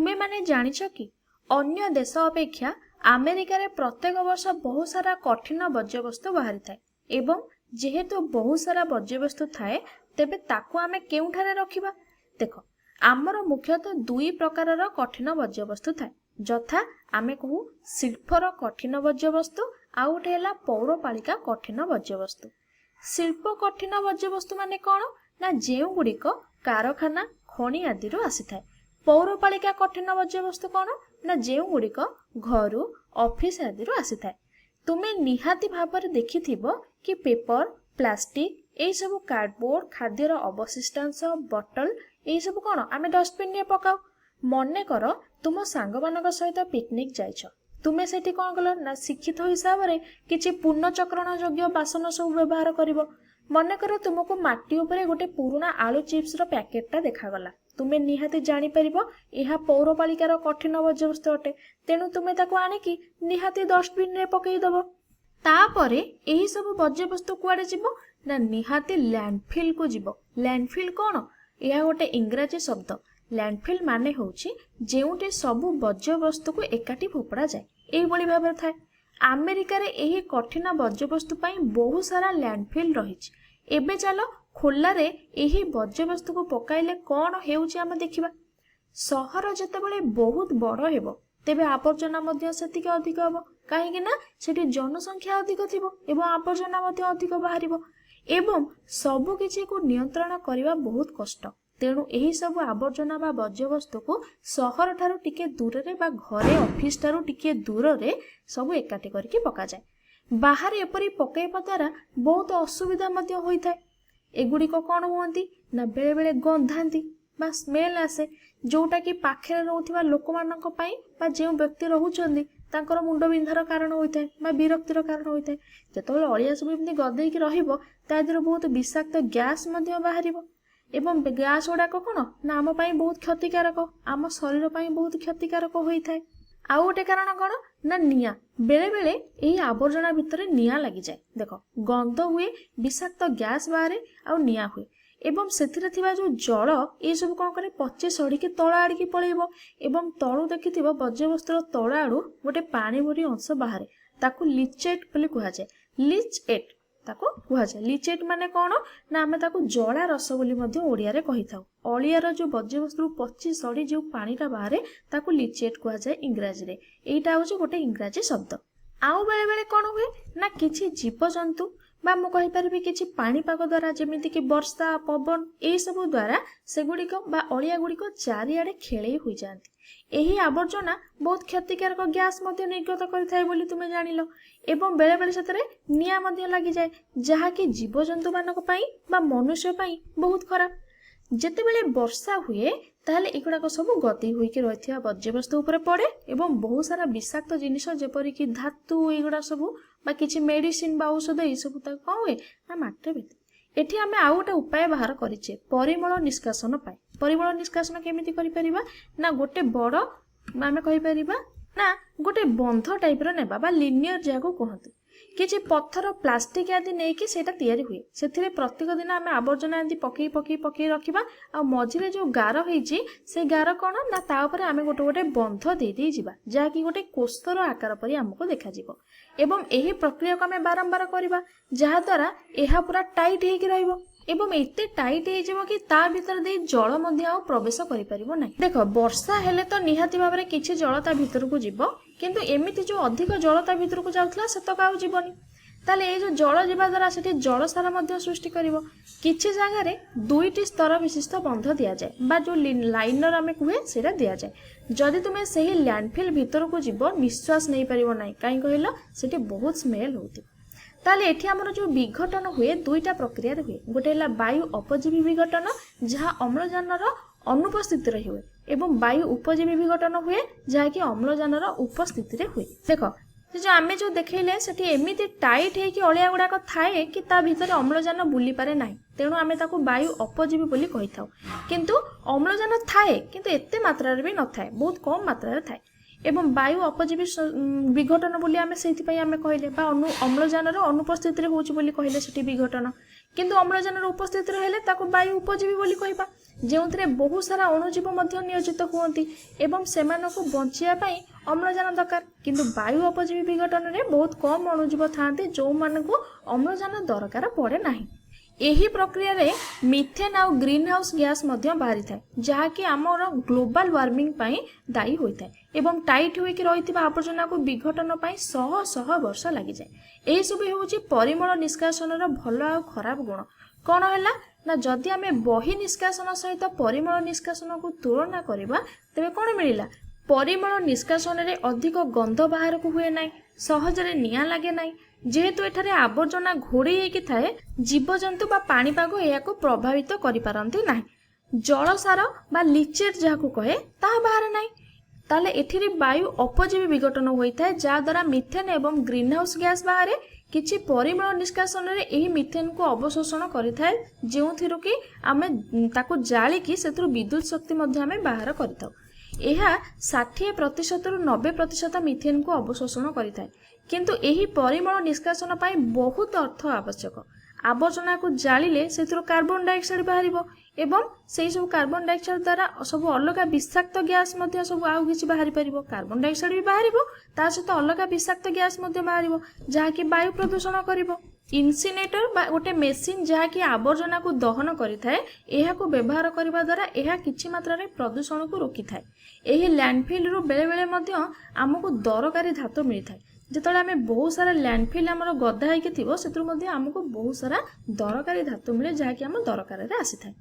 तुमे माने जानिछ कि अन्य देश अपेक्षा अमेरिका रे प्रत्येक वर्ष बहुत सारा कठिन वर्ज्यवस्तु बाहरी थाए एवं जेहेतु बहुत सारा वर्ज्यवस्तु थाए तेबे ताकू आमे केउठारे रखिबा। देखो आमर मुख्यतः दुई प्रकारर कठिन वर्ज्यवस्तु थाए जथा आमे कहू शिल्पर कठिन वर्ज्यवस्तु आउ गोटे हैला पौरपालिका कठिन वर्ज्यवस्तु। शिल्प कठिन वर्ज्यवस्तु माने कौन ना जेउ गुड़िक कारखाना खनि आदि आसी थाए। पौरपालिका कठिन वर्ज्यवस्तु कौन ना जेउ गुड़िक घरू ऑफिस आदि आसी थाए। तुमे निहाती भाବରେ देखिथिबो कि पेपर प्लास्टिक एई सब कार्डबोर्ड खाद्यर अवशिष्टांश बॉटल एई सब कौन आमे डस्टबिन ने पकाऊ। मने कर तुम सांग मानक सहित पिकनिक जाइछ तुमे सेठी कौन कल ना शिक्षित हिसाब रे किछि पुण्यचक्रण योग्य बासन सब व्यवहार करिवो। मने कर तुमको माटी उपरे गोटे पुराना आलू चिप्स रो पैकेटटा देखागला तुमे निहाती जानी परिबो एहा पौरपालिकार कठिन वर्ज्यवस्तु अटे तेणु तुमे ताको आनिकी निहाती डस्टबिन रे पकई दबो। तापरे एही सब वर्ज्यवस्तु कुआडे जिवो ना निहाती लैंडफिल को जिवो। लैंडफिल कौन एहा गोटे इंग्राजी शब्द। लैंडफिल माने होउछि जेउटे सबु वर्ज्यवस्तु को एकाठी फोपड़ा जाए एही बळी भाबरे थाए। अमेरिका रे एही कठिन वर्ज्यवस्तु पई बहुत सारा लैंडफिल रहिछि। एबे चलो खोला रे एही वर्ज्यवस्तु को पकाइले कौन हेउछि आमे देखिबा। सहर जेतेबेले बहुत बड़ हेबो तेबे आवर्जना मध्य सेतिके अधिक हबो काहेकि ना सेठी जनसंख्या अधिक थिबो एवं आवर्जना मध्य अधिक बाहरिबो एवं सबु किछि को नियंत्रण करिवा बहुत कष्ट। तेणु एही सब आवर्जना बा वर्ज्यवस्तु को सहर ठारू टिके दूर रे बा घरे ऑफिस ठारू टिके दूर रे सब एकाठी करके पका जाए। बाहर एपरी पकाइबा द्वारा बहुत असुविधा मध्य होई थाए। एगुड़िक कौन हुअंती ना बेले बेले गंधांती बा स्मेल आसे जोटा कि पाखे रोथिबा लोक मानक पई बा जे व्यक्ति रहुचंदी तांकर मुंड बिंधार कारण होइथाय बा विरक्तिर कारण होइथाय। जेतबेले अलिया सब एमती गदेई कि रहिबो ता देहर बहुत विषाक्त गैस मध्य बाहरिबो एवं गैस गुड़ाक कौन ना आम पई बहुत क्षतिकारक आम शरीर पई बहुत क्षतिकारक होइथाय। आउ गोटे कारण कौन ना निया बेले बेले एही आवर्जना भितर निया लगी जाए। देखो गंध हुए विषाक्त गैस बाहरे आउ निया हुए एवं सेथिरे थिबा जो जल ए सब कौन करे पचे सड़ी के तळ आड़ी की पळेइबो एवं तळु देखिथिबो वर्ज्यवस्तुर तळ आड़ू गोटे पानी भरी अंश बाहरे ताकू लिचेट बोली कुहा जाए। लिचएट ताको कुहा जाए। लिचेट माने कौन ना आमे ताको जला रस बोली मध्य ओडिया रे कहिथाउ। अलियार जो वर्ज्यवस्तु पची सड़ी जो पानीटा बाहरे ताको लिचेट कुहा जाए इंग्राजी रे। एइटा होचे गोटे इंग्राजी शब्द। आउ बेले बेले कौन हुए ना किछि जीवजंतु बा मु कहि परबी किछि पानीपाग द्वारा जेमिति कि वर्षा पवन ए सब द्वारा सेगुड़िक बा अलिया गुड़िक चारिआडे खेळेई होई जांती। एही आवर्जना बहुत क्षतिकारक गैस मध्य निर्गत करिथाय बोली तुमे जानिलो एवं बेले बेले सेतरे निया मध्य लागि जाए जहा कि जीवजंतु मानक पई बा मनुष्य पई बहुत खराब। जेतेबेले वर्षा हुए ताहले एगुड़ाक सब गति होइके रहिथिया वर्ज्यवस्तु उपरे पड़े एवं बहुत सारा विषाक्त जिनिस जेपरि कि धातु एगुड़ा सब बा किछि मेडिसिन बा औषध ए सब त कौन हुए ना माटी भितर। एठी आमे आउ गोटे उपाय बाहर करिचे परिमल निष्कासन पाए। परिमल निष्कासन केमिति करि परिबा ना गोटे बड़ आमे कहि परिबा ना गोटे बंध टाइप रो नेबा बा लिनियर जागो कहंती किछि पत्थर प्लास्टिक आदि नै कि सेटा तयारी हुए सेथिरे प्रत्येक दिन आमे आवर्जना आदि पकई पकई पकई रखिबा आ मझिरे जो गार हेछि से गार कोन ना ता ऊपर आमे गोटे गोटे बंध दे दे जिबा जा कि गोटे कोस्तर आकार परि हमको देखा जिवो एवं एही प्रक्रिया को आमे बारंबार करिबा जहा द्वारा एहा पूरा टाइट हे कि रहइबो एवं एते टाइट हे जिवो कि ता भीतर दे जल मध्य आ प्रवेश करि परिबो नै। देखो वर्षा हेले तो निहाती भाबरे किछि जल ता भीतर को जिवो किंतु एमिति जो अधिक जल ता भीतर को जाउथला से तो काउ जीवनी ताले ए जो जल जीवा द्वारा सेठी जल सारा मध्य सृष्टि करिवो। किछि जगह रे दुईटी स्तर विशिष्ट बंध दिया जाए बा जो लाइनर आमे कुहे सेटा दिया जाए। जदि तुमे सही लैंडफिल भीतर को जीवो निश्वास नै परिवो नै काई कहिलो सेठी बहुत स्मेल होती। ताले एठी हमर जो विघटन हुए दुईटा प्रक्रिया रे हुए गोटे हला वायु अपजीवी विघटन जहा अम्लजान रो अनुपस्थिति रे हुए एवं वायु उपजीवी विघटन हुए जहा कि अम्लजान रो उपस्थिति रे हुए। देखो जो आमे जो देखैले सेठी एमिति टाइट हे कि अलिया गुड़ाक थाए कि ता भीतर अम्लजान बुली पारे नाही तेणु आमे ताको वायु अपजीवी बोली कहिथाउ। किंतु अम्लजान थाए किंतु एते मात्रा रे भी न थाए बहुत कम मात्रा रे थाए एवं वायु अपजीवी विघटन बोली आमे सेति पई आमे कहले बा अम्लजान रो अनुपस्थिति रे होउची बोली कहले सेठी विघटन। କିନ୍ତୁ ଅମ୍ଳଜାନର ଉପସ୍ଥିତି ରହିଲେ ତାକୁ ବାୟୁ ଉପଜୀବୀ ବୋଲି କହିବା, ଯେଉଁଥିରେ ବହୁ ସାରା ଅଣୁଜୀବ ମଧ୍ୟ ନିୟୋଜିତ ହୁଅନ୍ତି ଏବଂ ସେମାନଙ୍କୁ ବଞ୍ଚିବା ପାଇଁ ଅମ୍ଳଜାନ ଦରକାର। କିନ୍ତୁ ବାୟୁ ଅପଜୀବୀ ବିଘଟନରେ ବହୁତ କମ୍ ଅଣୁଜୀବ ଥାଆନ୍ତି ଯେଉଁମାନଙ୍କୁ ଅମ୍ଳଜାନ ଦରକାର ପଡ଼େ ନାହିଁ। ଏହି ପ୍ରକ୍ରିୟାରେ ମିଥେନ୍ ଆଉ ଗ୍ରୀନ୍ ହାଉସ୍ ଗ୍ୟାସ୍ ମଧ୍ୟ ବାହାରିଥାଏ, ଯାହାକି ଆମର ଗ୍ଲୋବାଲ ୱାର୍ମିଂ ପାଇଁ ଦାୟୀ ହୋଇଥାଏ ଏବଂ ଟାଇଟ୍ ହୋଇକି ରହିଥିବା ଆବର୍ଜନାକୁ ବିଘଟନ ପାଇଁ ଶହ ଶହ ବର୍ଷ ଲାଗିଯାଏ। ଏହିସବୁ ହେଉଛି ପରିମଳ ନିଷ୍କାସନର ଭଲ ଆଉ ଖରାପ ଗୁଣ। କ'ଣ ହେଲା ନା ଯଦି ଆମେ ବହି ନିଷ୍କାସନ ସହିତ ପରିମଳ ନିଷ୍କାସନକୁ ତୁଳନା କରିବା ତେବେ କ'ଣ ମିଳିଲା? ପରିମଳ ନିଷ୍କାସନରେ ଅଧିକ ଗନ୍ଧ ବାହାରକୁ ହୁଏ ନାହିଁ, ସହଜରେ ନିଆଁ ଲାଗେ ନାହିଁ। ଯେହେତୁ ଏଠାରେ ଆବର୍ଜନା ଘୋଡ଼େଇ ହେଇକି ଥାଏ, ଜୀବଜନ୍ତୁ ବା ପାଣିପାଗ ଏହାକୁ ପ୍ରଭାବିତ କରିପାରନ୍ତି ନାହିଁ। ଜଳସାର ବା ଲିଚେଟ୍ ଯାହାକୁ କହେ ତାହା ବାହାରେ ନାହିଁ। ତାହେଲେ ଏଠିରେ ବାୟୁ ଅପଜୀବୀ ବିଘଟନ ହୋଇଥାଏ, ଯାହାଦ୍ୱାରା ମିଥେନ୍ ଏବଂ ଗ୍ରୀନ୍ ହାଉସ୍ ଗ୍ୟାସ୍ ବାହାରେ। କିଛି ପରିମଳ ନିଷ୍କାସନରେ ଏହି ମିଥେନ୍କୁ ଅବଶୋଷଣ କରିଥାଏ, ଯେଉଁଥିରୁ କି ଆମେ ତାକୁ ଜାଳିକି ସେଥିରୁ ବିଦ୍ୟୁତ ଶକ୍ତି ମଧ୍ୟ ଆମେ ବାହାର କରିଥାଉ। ଏହା 60%ରୁ 90% ମିଥେନ୍କୁ ଅବଶୋଷଣ କରିଥାଏ। କିନ୍ତୁ ଏହି ପରିମଳ ନିଷ୍କାସନ ପାଇଁ ବହୁତ ଅର୍ଥ ଆବଶ୍ୟକ। ଆବର୍ଜନାକୁ ଜାଳିଲେ ସେଥିରୁ କାର୍ବନ ଡାଇଅକ୍ସାଇଡ୍ ବାହାରିବ ଏବଂ ସେହି ସବୁ କାର୍ବନ ଡାଇଅକ୍ସାଇଡ୍ ଦ୍ୱାରା ସବୁ ଅଲଗା ବିଷାକ୍ତ ଗ୍ୟାସ୍ ମଧ୍ୟ ସବୁ ଆଉ କିଛି ବାହାରି ପାରିବ। କାର୍ବନ ଡାଇଅକ୍ସାଇଡ୍ ବି ବାହାରିବ, ତା ସହିତ ଅଲଗା ବିଷାକ୍ତ ଗ୍ୟାସ୍ ମଧ୍ୟ ବାହାରିବ, ଯାହାକି ବାୟୁ ପ୍ରଦୂଷଣ କରିବ। ଇନସିନେଟର ବା ଗୋଟେ ମେସିନ୍ ଯାହାକି ଆବର୍ଜନାକୁ ଦହନ କରିଥାଏ, ଏହାକୁ ବ୍ୟବହାର କରିବା ଦ୍ୱାରା ଏହା କିଛି ମାତ୍ରାରେ ପ୍ରଦୂଷଣକୁ ରୋକିଥାଏ। ଏହି ଲ୍ୟାଣ୍ଡଫିଲ୍ରୁ ବେଳେବେଳେ ମଧ୍ୟ ଆମକୁ ଦରକାରୀ ଧାତୁ ମିଳିଥାଏ। ଯେତେବେଳେ ଆମେ ବହୁତ ସାରା ଲ୍ୟାଣ୍ଡଫିଲ୍ ଆମର ଗଦା ହେଇକି ଥିବ, ସେଥିରୁ ମଧ୍ୟ ଆମକୁ ବହୁତ ସାରା ଦରକାରୀ ଧାତୁ ମିଳେ, ଯାହାକି ଆମ ଦରକାରରେ ଆସିଥାଏ।